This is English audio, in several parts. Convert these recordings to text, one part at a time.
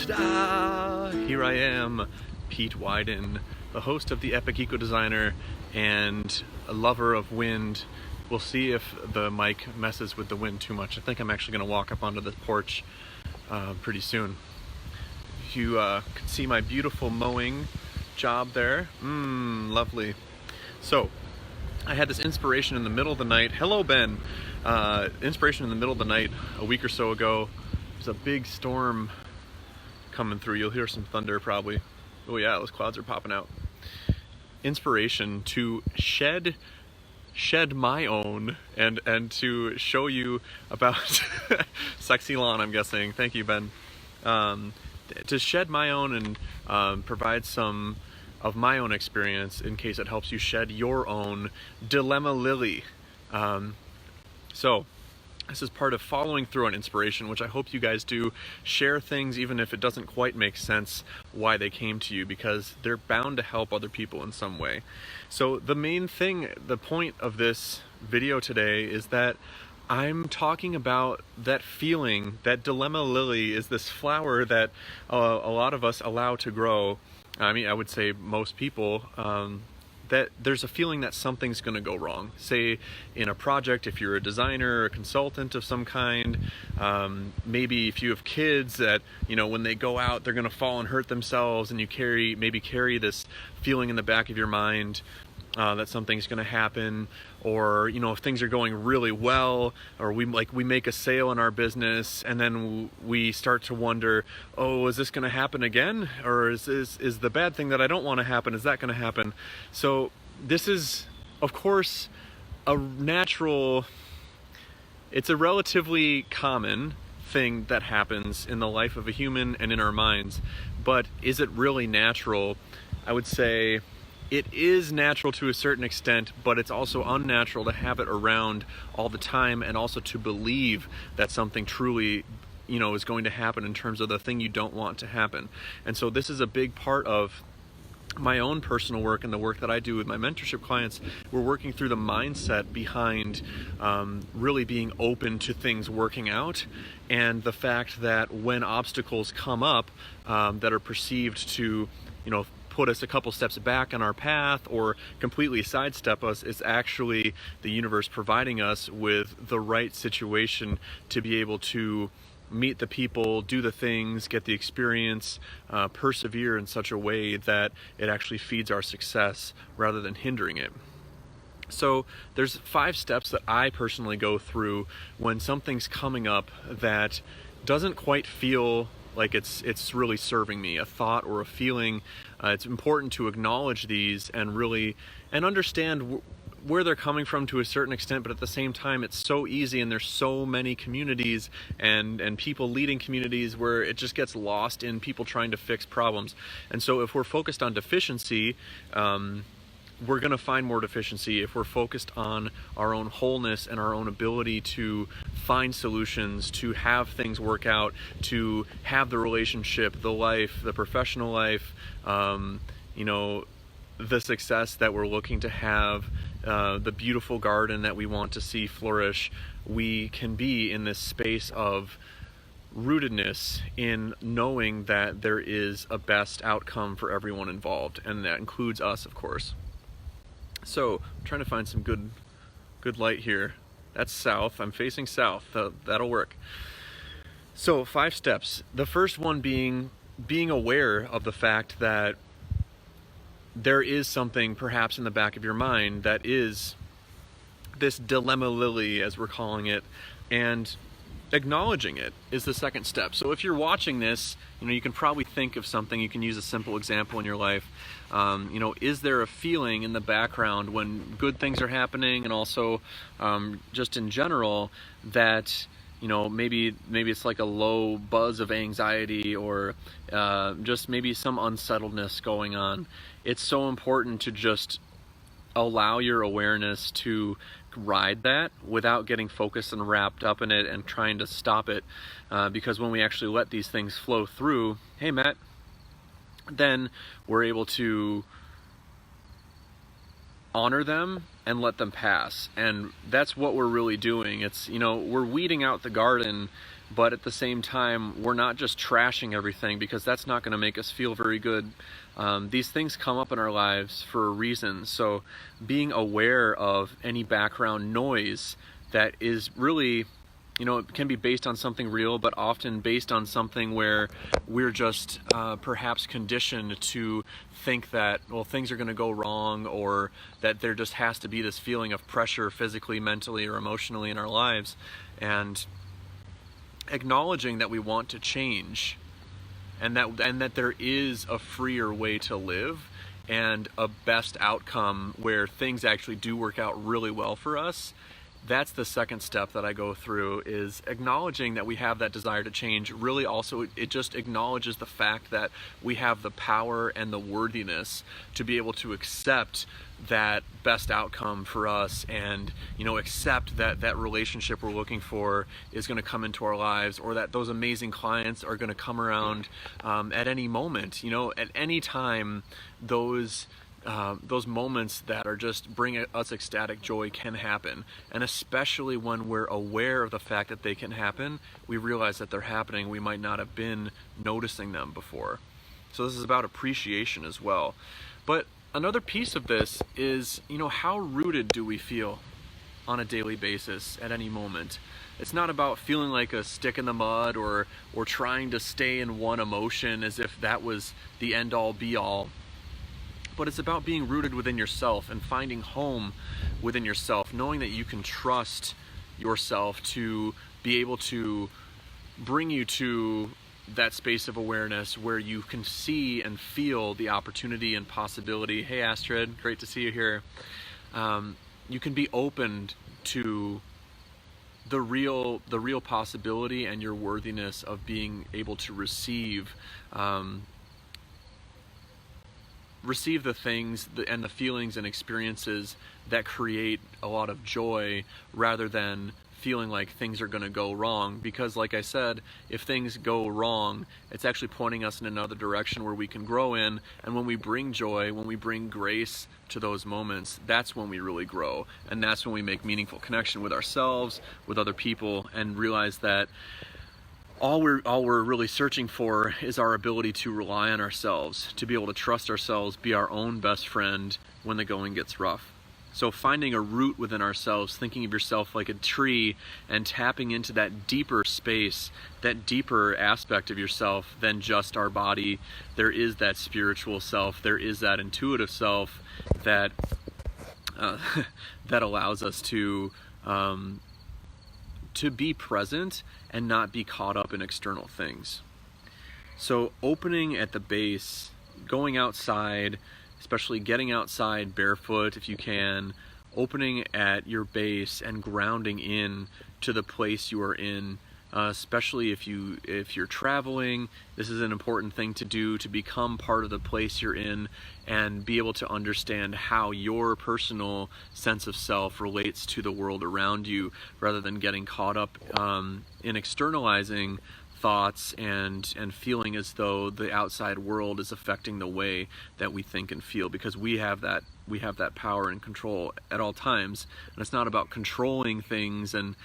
Ta-da! Here I am, Pete Wyden, the host of The Epic Eco Designer and a lover of wind. We'll see if the mic messes with the wind too much. I think I'm actually going to walk up onto the porch pretty soon. You can see my beautiful mowing job there. Lovely. So, I had this inspiration in the middle of the night. Hello, Ben. Inspiration in the middle of the night a week or so ago. There's a big storm coming through. You'll hear some thunder probably. Oh yeah, those clouds are popping out. Inspiration to shed my own and to show you about sexy lawn, I'm guessing. Thank you, Ben. To shed my own and provide some of my own experience in case it helps you shed your own dilemma lily. So this is part of following through on inspiration, which I hope you guys do. Share things even if it doesn't quite make sense why they came to you, because they're bound to help other people in some way. So the main thing, the point of this video today is that I'm talking about that feeling that dilemma lily is this flower that a lot of us allow to grow. I mean, I would say most people, that there's a feeling that something's going to go wrong. Say in a project, if you're a designer or a consultant of some kind, maybe if you have kids that, you know, when they go out, they're going to fall and hurt themselves, and you maybe carry this feeling in the back of your mind that something's going to happen. Or, you know, if things are going really well, or we make a sale in our business and then we start to wonder, oh, is this going to happen again? Or is the bad thing that I don't want to happen, is that going to happen? So this is, of course, it's a relatively common thing that happens in the life of a human and in our minds. But is it really natural? I would say it is natural to a certain extent, but it's also unnatural to have it around all the time, and also to believe that something truly, you know, is going to happen in terms of the thing you don't want to happen. And so this is a big part of my own personal work and the work that I do with my mentorship clients. We're working through the mindset behind really being open to things working out, and the fact that when obstacles come up that are perceived to, you know, put us a couple steps back on our path or completely sidestep us, is actually the universe providing us with the right situation to be able to meet the people, do the things, get the experience, persevere in such a way that it actually feeds our success rather than hindering it. So there's 5 steps that I personally go through when something's coming up that doesn't quite feel like it's really serving me, a thought or a feeling. It's important to acknowledge these and understand where they're coming from to a certain extent, but at the same time it's so easy, and there's so many communities and people leading communities where it just gets lost in people trying to fix problems. And so if we're focused on deficiency, we're going to find more deficiency. If we're focused on our own wholeness and our own ability to find solutions, to have things work out, to have the relationship, the life, the professional life, you know, the success that we're looking to have, the beautiful garden that we want to see flourish, we can be in this space of rootedness in knowing that there is a best outcome for everyone involved, and that includes us, of course. So I'm trying to find some good light here. That's south. I'm facing south. That'll work. So 5 steps. The first one being aware of the fact that there is something perhaps in the back of your mind that is this dilemma lily, as we're calling it, and acknowledging it is the second step. So if you're watching this, you know, you can probably think of something. You can use a simple example in your life. You know, is there a feeling in the background when good things are happening, and also just in general, that, you know, maybe it's like a low buzz of anxiety, or just maybe some unsettledness going on? It's so important to just allow your awareness to ride that without getting focused and wrapped up in it and trying to stop it, because when we actually let these things flow through, hey Matt, then we're able to honor them and let them pass. And that's what we're really doing. It's, you know, we're weeding out the garden but at the same time, we're not just trashing everything, because that's not going to make us feel very good. These things come up in our lives for a reason. So being aware of any background noise that is really, it can be based on something real, but often based on something where we're just perhaps conditioned to think that, well, things are going to go wrong, or that there just has to be this feeling of pressure physically, mentally, or emotionally in our lives. And acknowledging that we want to change, and that there is a freer way to live and a best outcome where things actually do work out really well for us. That's the second step that I go through, is acknowledging that we have that desire to change. Really also, it just acknowledges the fact that we have the power and the worthiness to be able to accept that best outcome for us, and accept that that relationship we're looking for is going to come into our lives, or that those amazing clients are going to come around at any moment. At any time, those moments that are just bring us ecstatic joy can happen. And especially when we're aware of the fact that they can happen, we realize that they're happening. We might not have been noticing them before. So this is about appreciation as well. But another piece of this is, how rooted do we feel on a daily basis at any moment? It's not about feeling like a stick in the mud, or trying to stay in one emotion as if that was the end all be all. But it's about being rooted within yourself and finding home within yourself, knowing that you can trust yourself to be able to bring you to that space of awareness where you can see and feel the opportunity and possibility. Hey Astrid, great to see you here. You can be open to the real possibility and your worthiness of being able to receive the things and the feelings and experiences that create a lot of joy, rather than feeling like things are going to go wrong. Because like I said, if things go wrong, it's actually pointing us in another direction where we can grow in. And when we bring joy, when we bring grace to those moments, that's when we really grow. And that's when we make meaningful connection with ourselves, with other people, and realize that all we're really searching for is our ability to rely on ourselves, to be able to trust ourselves, be our own best friend when the going gets rough. So finding a root within ourselves, thinking of yourself like a tree, and tapping into that deeper space, that deeper aspect of yourself than just our body. There is that spiritual self, there is that intuitive self that that allows us to be present and not be caught up in external things. So opening at the base, going outside, especially getting outside barefoot if you can, opening at your base and grounding in to the place you are in, especially if you're traveling. This is an important thing to do, to become part of the place you're in and be able to understand how your personal sense of self relates to the world around you, rather than getting caught up in externalizing thoughts and feeling as though the outside world is affecting the way that we think and feel, because we have that power and control at all times. And it's not about controlling things and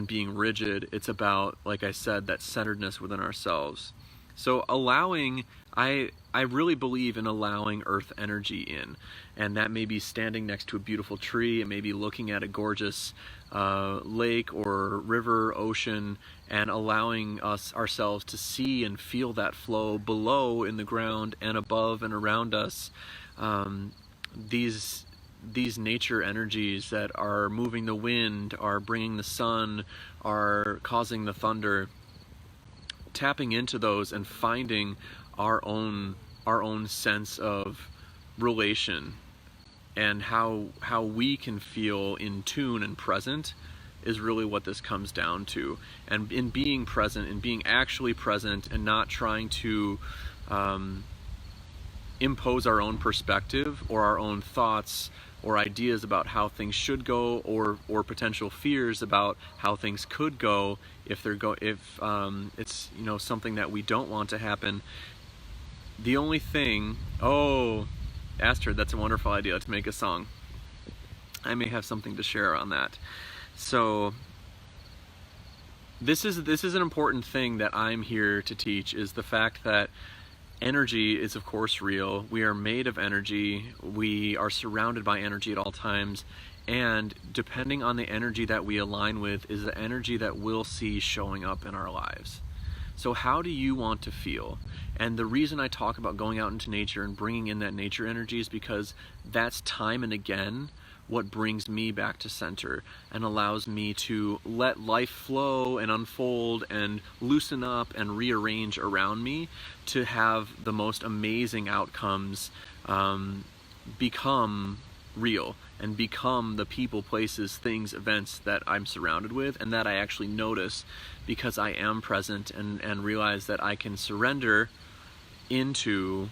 being rigid. It's about, like I said, that centeredness within ourselves. So allowing, I really believe in allowing earth energy in, and that may be standing next to a beautiful tree, it may be looking at a gorgeous lake or river, ocean, and allowing ourselves to see and feel that flow below in the ground and above and around us. These nature energies that are moving the wind, are bringing the sun, are causing the thunder, tapping into those and finding our own sense of relation and how we can feel in tune and present is really what this comes down to. And in being present, in being actually present, and not trying to impose our own perspective or our own thoughts or ideas about how things should go, or potential fears about how things could go if it's something that we don't want to happen. The only thing, Astrid, that's a wonderful idea to make a song. I may have something to share on that. So this is an important thing that I'm here to teach, is the fact that energy is of course real. We are made of energy. We are surrounded by energy at all times. And depending on the energy that we align with is the energy that we'll see showing up in our lives. So how do you want to feel? And the reason I talk about going out into nature and bringing in that nature energy is because that's time and again what brings me back to center and allows me to let life flow and unfold and loosen up and rearrange around me to have the most amazing outcomes become real and become the people, places, things, events that I'm surrounded with and that I actually notice because I am present and realize that I can surrender into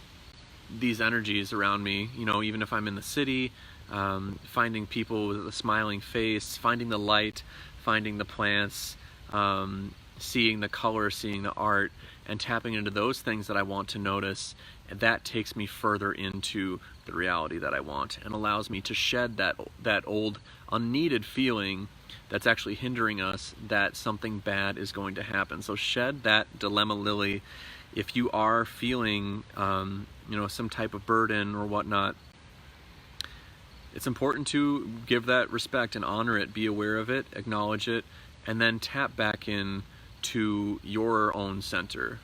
these energies around me. You know, even if I'm in the city, finding people with a smiling face, finding the light, finding the plants, seeing the color, seeing the art, and tapping into those things that I want to notice, that takes me further into the reality that I want and allows me to shed that old unneeded feeling that's actually hindering us that something bad is going to happen. So shed that dilemma lily. If you are feeling some type of burden or whatnot, it's important to give that respect and honor it, be aware of it, acknowledge it, and then tap back in to your own center.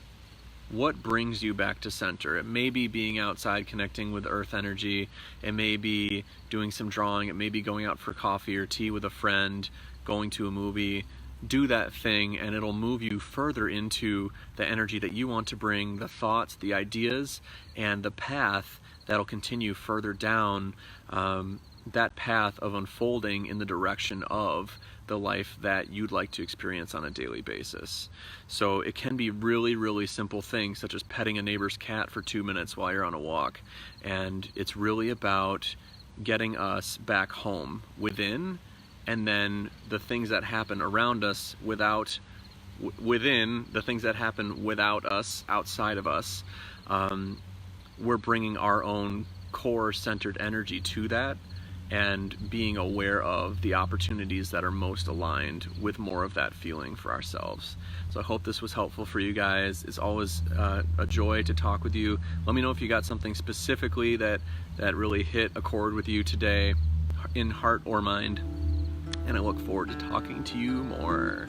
What brings you back to center? It may be being outside connecting with earth energy, it may be doing some drawing, it may be going out for coffee or tea with a friend, going to a movie. Do that thing and it'll move you further into the energy that you want to bring, the thoughts, the ideas, and the path that'll continue further down that path of unfolding in the direction of the life that you'd like to experience on a daily basis. So it can be really, really simple things such as petting a neighbor's cat for 2 minutes while you're on a walk. And it's really about getting us back home within, and then the things that happen around us within, the things that happen without us, outside of us, we're bringing our own core centered energy to that and being aware of the opportunities that are most aligned with more of that feeling for ourselves. So I hope this was helpful for you guys. It's always a joy to talk with you. Let me know if you got something specifically that really hit a chord with you today in heart or mind. And I look forward to talking to you more.